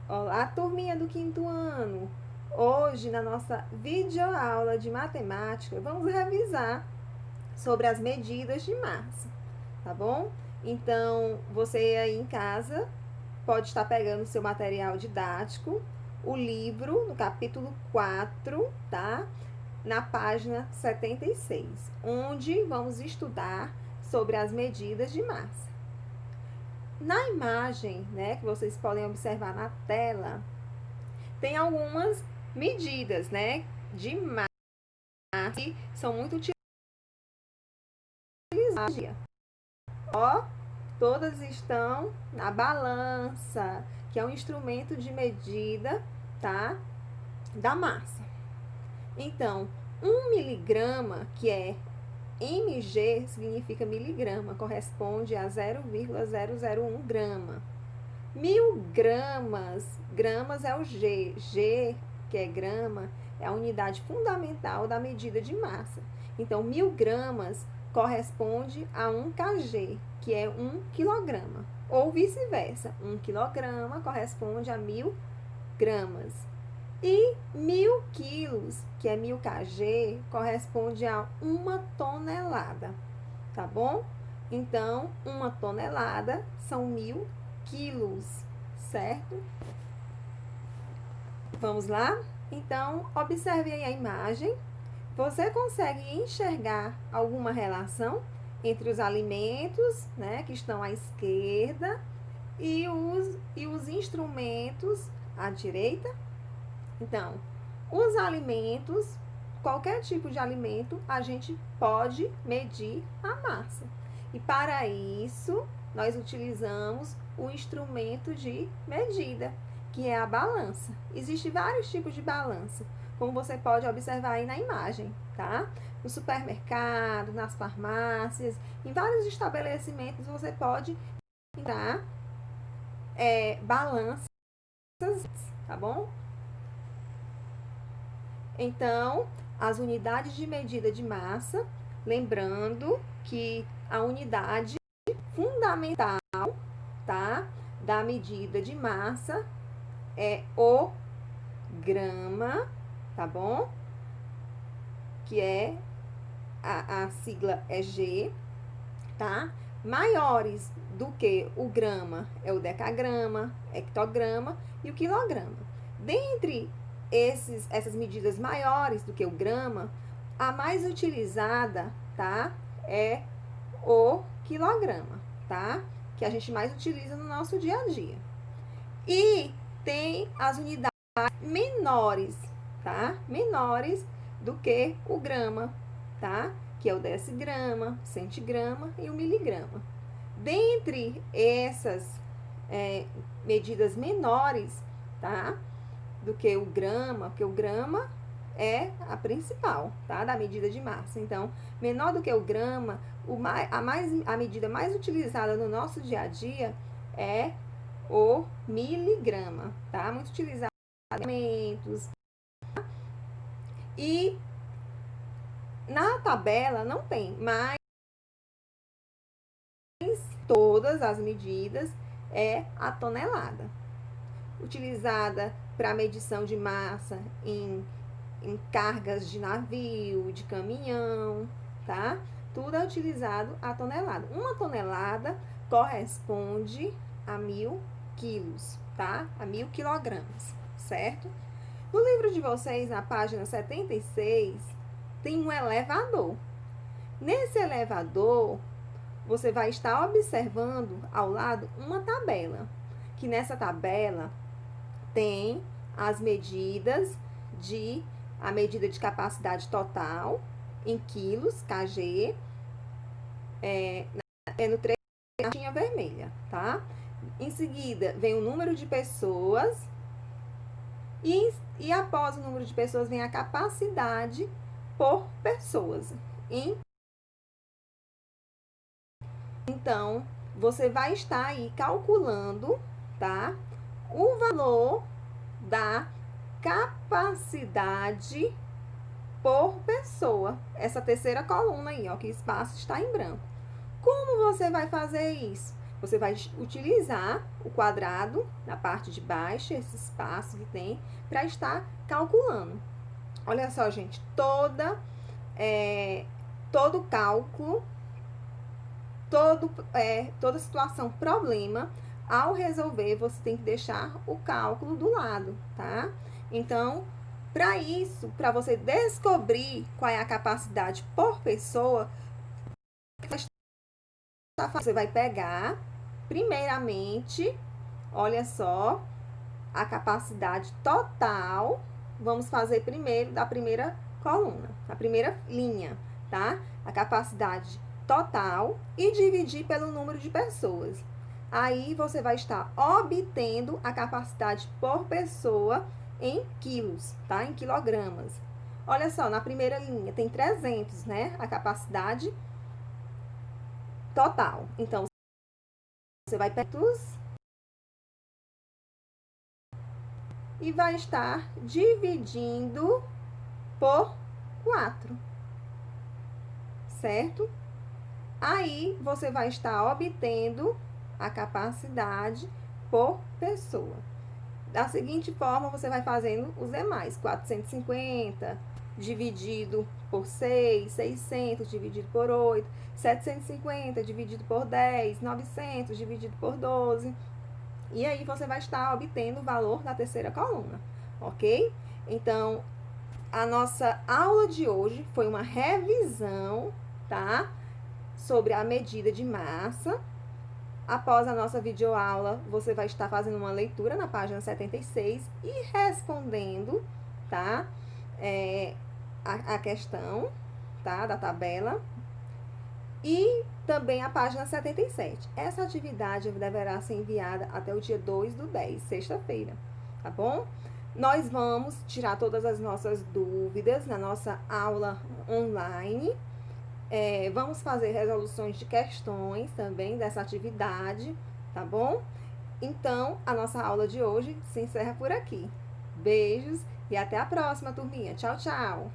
Olá, turminha do quinto ano! Hoje, na nossa videoaula de matemática, vamos revisar sobre as medidas de massa, tá bom? Então, você aí em casa pode estar pegando o seu material didático, o livro, no capítulo 4, tá? Na página 76, onde vamos estudar sobre as medidas de massa. Na imagem, né, que vocês podem observar na tela, tem algumas medidas, né, de massa que são muito utilizadas. Ó, todas estão na balança, que é um instrumento de medida, tá, da massa. Então, 1 miligrama, que é mg, significa miligrama, corresponde a 0,001 grama. 1.000 gramas, gramas é o G, que é grama, é a unidade fundamental da medida de massa. Então, 1.000 gramas corresponde a 1 kg, que é 1 quilograma. Ou vice-versa, 1 quilograma corresponde a 1.000 gramas. E 1.000 quilos, que é 1.000 kg, corresponde a 1 tonelada, tá bom? Então, 1 tonelada são 1.000 quilos, certo? Vamos lá? Então, observe aí a imagem. Você consegue enxergar alguma relação entre os alimentos, né, que estão à esquerda e os instrumentos à direita? Então, os alimentos, qualquer tipo de alimento, a gente pode medir a massa. E para isso, nós utilizamos o instrumento de medida, que é a balança. Existem vários tipos de balança, como você pode observar aí na imagem, tá? No supermercado, nas farmácias, em vários estabelecimentos você pode encontrar balanças, tá bom? Então, as unidades de medida de massa, lembrando que a unidade fundamental, tá, da medida de massa é o grama, tá bom? Que é a sigla é G, tá? Maiores do que o grama é o decagrama, hectograma e o quilograma. Dentre essas medidas maiores do que o grama, a mais utilizada, tá? É o quilograma, tá? Que a gente mais utiliza no nosso dia a dia. E tem as unidades menores, tá? Menores do que o grama, tá? Que é o decigrama, centigrama e o miligrama. Dentre essas medidas menores, tá? Do que o grama, porque o grama é a principal, tá? Da medida de massa. Então, menor do que o grama, a medida mais utilizada no nosso dia a dia é o miligrama, tá? Muito utilizado em alimentos. E na tabela não tem, mas todas as medidas é a tonelada. Utilizada para medição de massa em cargas de navio, de caminhão, tá? Tudo é utilizado a tonelada. 1 tonelada corresponde a 1.000 quilos, tá? A 1.000 quilogramas, certo? No livro de vocês, na página 76, tem um elevador. Nesse elevador, você vai estar observando ao lado uma tabela, que nessa tabela tem as medidas a medida de capacidade total em quilos, kg, no trecho da caixinha vermelha, tá? Em seguida, vem o número de pessoas e após o número de pessoas vem a capacidade por pessoas. Então, você vai estar aí calculando, tá? O valor da capacidade por pessoa. Essa terceira coluna aí, ó, que o espaço está em branco. Como você vai fazer isso? Você vai utilizar o quadrado na parte de baixo, esse espaço que tem, para estar calculando. Olha só, gente, todo cálculo, toda situação, problema, ao resolver, você tem que deixar o cálculo do lado, tá? Então, para isso, para você descobrir qual é a capacidade por pessoa, você vai pegar, primeiramente, olha só, a capacidade total. Vamos fazer primeiro da primeira coluna, a primeira linha, tá? A capacidade total e dividir pelo número de pessoas. Aí você vai estar obtendo a capacidade por pessoa em quilos, tá? Em quilogramas. Olha só, na primeira linha tem 300, né? A capacidade total. Então, você vai pegar e vai estar dividindo por 4, certo? Aí, você vai estar obtendo a capacidade por pessoa. Da seguinte forma, você vai fazendo os demais. 450 dividido por 6, 600 dividido por 8, 750 dividido por 10, 900 dividido por 12. E aí, você vai estar obtendo o valor da terceira coluna, ok? Então, a nossa aula de hoje foi uma revisão, tá? Sobre a medida de massa. Após a nossa videoaula, você vai estar fazendo uma leitura na página 76 e respondendo, tá? A questão, tá? Da tabela. E também a página 77. Essa atividade deverá ser enviada até o dia 2/10, sexta-feira, tá bom? Nós vamos tirar todas as nossas dúvidas na nossa aula online. Vamos fazer resoluções de questões também dessa atividade, tá bom? Então, a nossa aula de hoje se encerra por aqui. Beijos e até a próxima, turminha. Tchau, tchau!